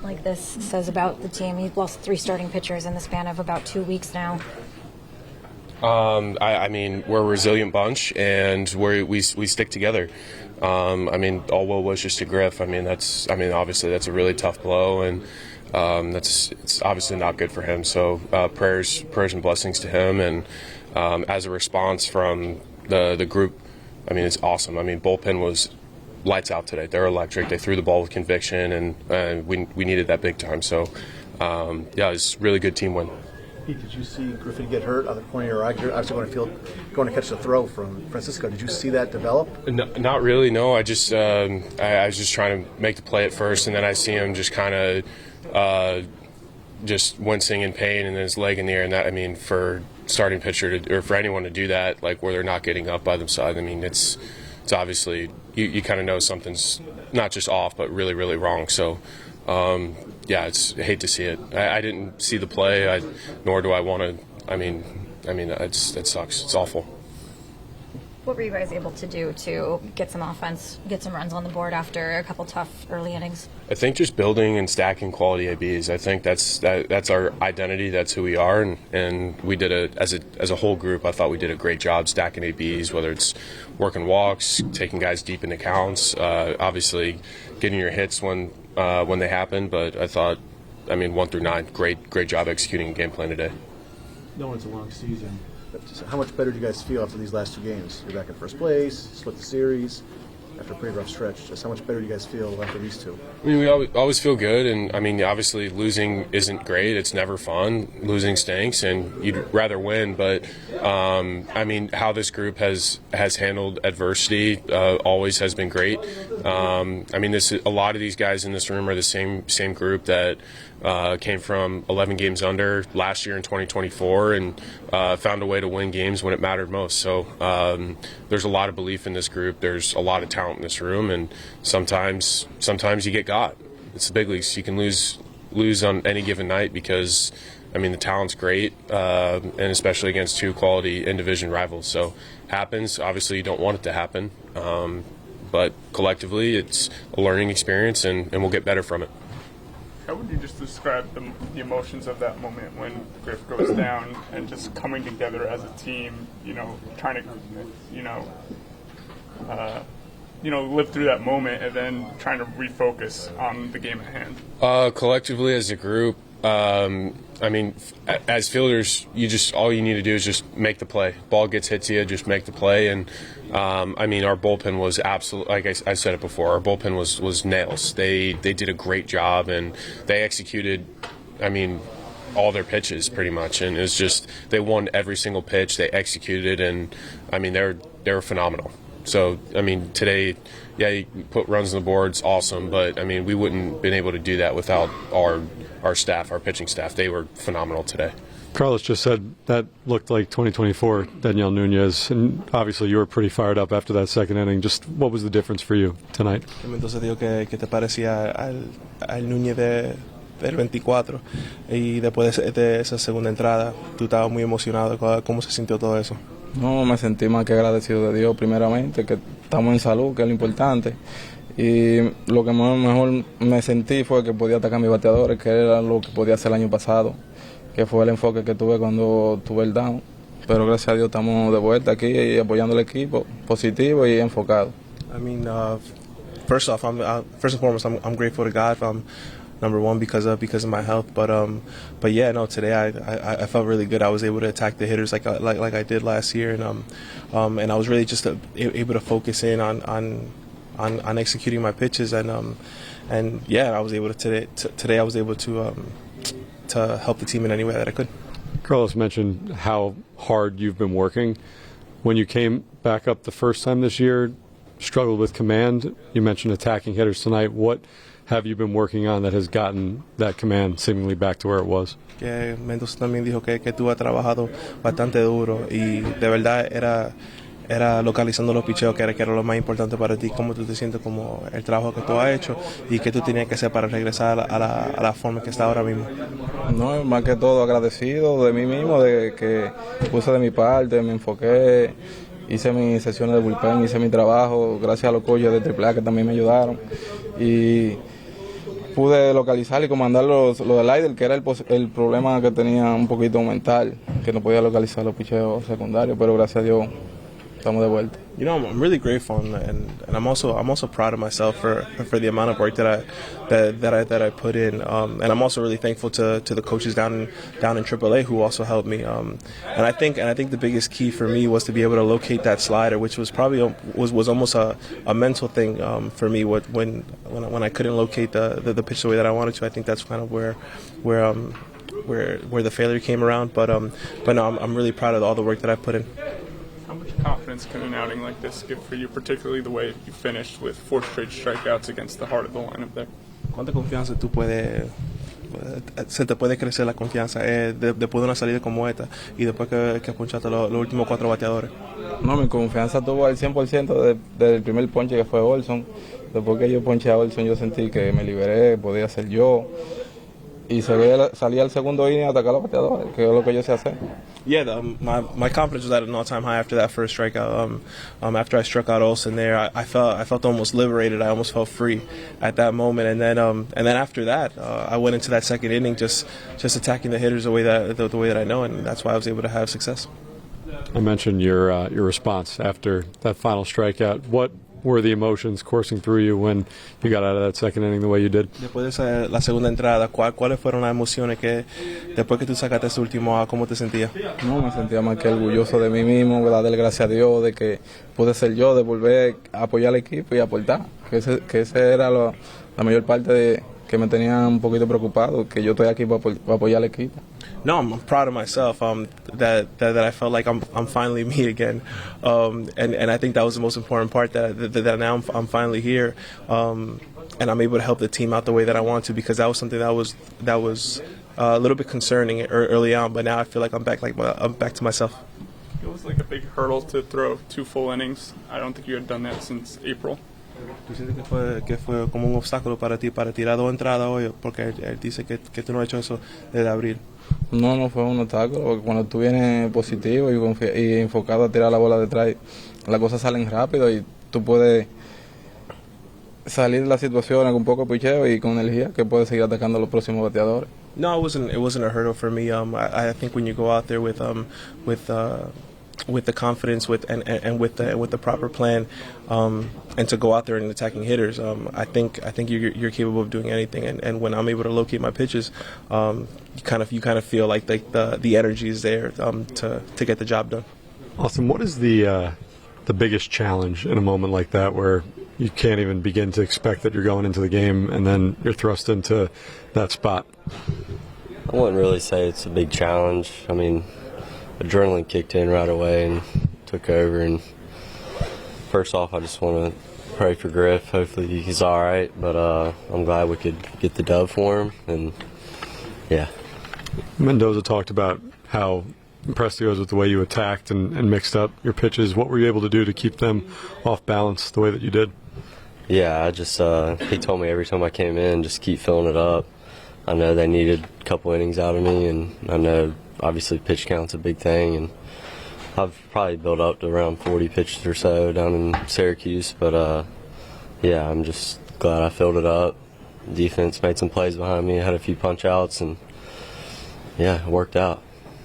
like this says about the team? You've lost 3 starting pitchers in the span of about 2 weeks now. I mean, we're a resilient bunch, and we stick together. I mean, all well wishes to Griff. Obviously that's a really tough blow, and it's obviously not good for him. So prayers and blessings to him. And as a response from the group, I mean, it's awesome. I mean, bullpen was lights out today. They're electric. They threw the ball with conviction, and we needed that big time. So it's a really good team win. Pete, did you see Griffin get hurt on the corner of your eye? You're obviously going to catch the throw from Francisco. Did you see that develop? No, not really. No, I was just trying to make the play at first, and then I see him just kind of just wincing in pain, and then his leg in the air. And that, I mean, for starting pitcher or for anyone to do that, like where they're not getting up by themselves, I mean, it's obviously you kind of know something's not just off, but really, really wrong. So. I hate to see it. I didn't see the play, nor do I want to. I mean, it sucks. It's awful. What were you guys able to do to get some offense, get some runs on the board after a couple tough early innings? I think just building and stacking quality ABs. I think that's our identity. That's who we are, and we did as a whole group. I thought we did a great job stacking ABs. Whether it's working walks, taking guys deep into counts, obviously getting your hits when they happen. But I thought, 1 through 9, great job executing a game plan today. No, it's a long season. How much better do you guys feel after these last 2 games? You're back in first place, split the series after a pretty rough stretch. Just how much better do you guys feel after these 2? I mean, we always feel good, and obviously losing isn't great. It's never fun. Losing stinks, and you'd rather win. But how this group has handled adversity always has been great. A lot of these guys in this room are the same group that came from 11 games under last year in 2024 and found a way to win games when it mattered most. So there's a lot of belief in this group. There's a lot of talent in this room, and sometimes you get got. It's the big leagues. You can lose on any given night because the talent's great, and especially against 2 quality in-division rivals. So happens. Obviously, you don't want it to happen, but collectively, it's a learning experience, and we'll get better from it. How would you just describe the emotions of that moment when Griff goes down and just coming together as a team, trying to, live through that moment and then trying to refocus on the game at hand? Collectively as a group, as fielders, all you need to do is just make the play. Ball gets hit to you, just make the play. And our bullpen was absolutely, like I said it before, our bullpen was nails. They did a great job, and they executed, all their pitches pretty much. And it was just, they won every single pitch. They executed, and they were phenomenal. So, today, you put runs on the board, it's awesome, but, we wouldn't have been able to do that without our staff, our pitching staff. They were phenomenal today. Carlos just said that looked like 2024 Dedniel Núñez, and obviously you were pretty fired up after that second inning. Just what was the difference for you tonight? Entonces digo que te parecía al Núñez del 24 y después de esa segunda entrada tú estabas muy emocionado. ¿Cómo se sintió todo eso? No, me sentí más que agradecido de Dios primeramente, que estamos en salud, que es lo importante. Y lo que mejor me sentí fue que podía atacar a mis bateadores, que era lo que podía hacer el año pasado, que fue el enfoque que tuve cuando tuve el down. Pero gracias a Dios estamos de vuelta aquí y apoyando al equipo, positivo y enfocado. First and foremost, I'm grateful to God. Number one because of my health, but yeah, no. Today I felt really good. I was able to attack the hitters like I did last year, and I was really just able to focus in on executing my pitches, and yeah, I was able to today. I was able to help the team in any way that I could. Carlos mentioned how hard you've been working. When you came back up the first time this year, struggled with command. You mentioned attacking hitters tonight. What have you been working on that has gotten that command seemingly back to where it was? Que Mendoza también dijo que tú has trabajado bastante duro y de verdad era localizando los picheos que era lo más importante para ti, cómo tú te sientes, como el trabajo que tú has hecho y qué tú tenías que hacer para regresar a la forma que está ahora mismo. No, más que todo agradecido de mí mismo, de que puse de mi parte, me enfoqué, hice mis sesiones de bullpen, hice mi trabajo, gracias a los coaches de AAA que también me ayudaron. Y pude localizar y comandar lo del Aider, que era el problema que tenía un poquito mental, que no podía localizar los picheos secundarios, pero gracias a Dios estamos de vuelta. You know, I'm really grateful, and I'm also proud of myself for the amount of work that I put in, and I'm also really thankful to the coaches down in AAA who also helped me. And I think the biggest key for me was to be able to locate that slider, which was probably was almost a mental thing for me. When I couldn't locate the pitch the way that I wanted to, I think that's kind of where the failure came around. But no, I'm really proud of all the work that I put in. How much confidence can an outing like this give for you, particularly the way you finished with 4 straight strikeouts against the heart of the lineup there? ¿Cuánta confianza se te puede crecer la confianza después de una salida como esta y después que ponchaste los últimos 4 bateadores? No, mi confianza tuvo al 100% desde el primer ponche que fue Olson. Después que yo ponché a Olson, yo sentí que me liberé, podía ser yo. Y salí al segundo inning a atacar a los bateadores, que es lo que yo sé hacer. Yeah, my confidence was at an all-time high after that first strikeout. After I struck out Olson there, I felt almost liberated. I almost felt free at that moment. And then after that, I went into that second inning just attacking the hitters the way that I know, and that's why I was able to have success. I mentioned your response after that final strikeout. What were the emotions coursing through you when you got out of that second inning the way you did? Después de la segunda entrada, ¿cuáles fueron las emociones que después que tú sacaste ese último out, cómo te sentías? No, me sentía más que orgulloso de mí mismo, darle gracias a Dios de que pude ser yo, de volver a apoyar al equipo y aportar. Que ese era la mayor parte que me tenía un poquito preocupado, que yo estoy aquí para apoyar al equipo. No, I'm proud of myself. That I felt like I'm finally me again, and I think that was the most important part. That now I'm finally here, and I'm able to help the team out the way that I want to, because that was something that was a little bit concerning early on. But now I feel like I'm back to myself. It was like a big hurdle to throw 2 full innings. I don't think you had done that since April. ¿Tú sientes que fue como un obstáculo para ti para tirar 2 entradas hoy? Porque él dice que tú no has hecho eso desde abril. No fue un obstáculo, porque cuando tú vienes positivo y enfocado a tirar la bola detrás, las cosas salen rápido y tú puedes salir de la situación con un poco de picheo y con energía que puedes seguir atacando a los próximos bateadores. No, it wasn't a hurdle for me. I think when you go out there with the confidence and with the proper plan, and to go out there and attacking hitters, I think you're capable of doing anything. And when I'm able to locate my pitches, you kind of feel like the energy is there to get the job done. Austin, what is the biggest challenge in a moment like that where you can't even begin to expect that you're going into the game and then you're thrust into that spot? I wouldn't really say it's a big challenge. I mean, adrenaline kicked in right away and took over. And first off, I just want to pray for Griff. Hopefully he's all right. But I'm glad we could get the dub for him. And yeah. Mendoza talked about how impressed he was with the way you attacked and mixed up your pitches. What were you able to do to keep them off balance the way that you did? Yeah, I just he told me every time I came in, just keep filling it up. I know they needed a couple innings out of me, and I know obviously pitch count's a big thing, and I've probably built up to around 40 pitches or so down in Syracuse, but yeah, I'm just glad I filled it up. Defense made some plays behind me, had a few punch outs, and yeah, it worked out.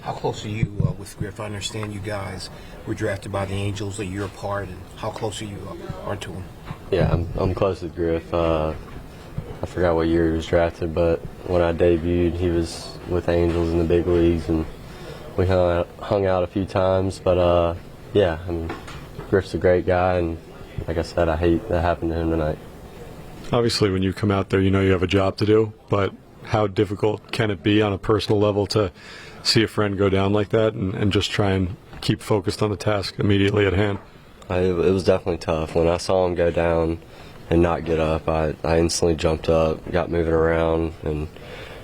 How close are you with Griff? I understand you guys were drafted by the Angels a year apart, and how close are you to him? Yeah, I'm close with Griff. I forgot what year he was drafted, but when I debuted, he was with Angels in the big leagues, and we hung out a few times. But yeah, I mean, Griff's a great guy, and like I said, I hate that happened to him tonight. Obviously, when you come out there, you know you have a job to do, but how difficult can it be on a personal level to see a friend go down like that and just try and keep focused on the task immediately at hand? It was definitely tough. When I saw him go down and not get up, I instantly jumped up, got moving around, and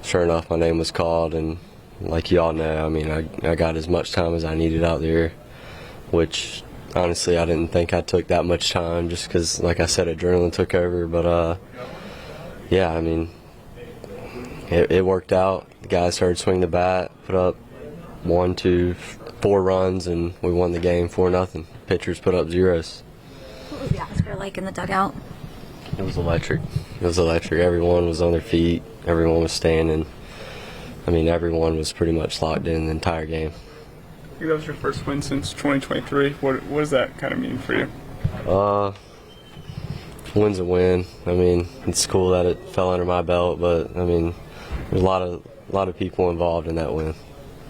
sure enough, my name was called. And like you all know, I mean, I got as much time as I needed out there, which honestly I didn't think I took that much time just because, like I said, adrenaline took over. But yeah, I mean, it worked out. The guys started swinging the bat, put up 1, 2, 4 runs, and we won the game 4-0. Pitchers put up zeros. What was the atmosphere like in the dugout? It was electric. It was electric. Everyone was on their feet. Everyone was standing. I mean, everyone was pretty much locked in the entire game. I think that was your first win since 2023. What does that kind of mean for you? Win's a win. I mean, it's cool that it fell under my belt, but I mean, there's a lot of people involved in that win.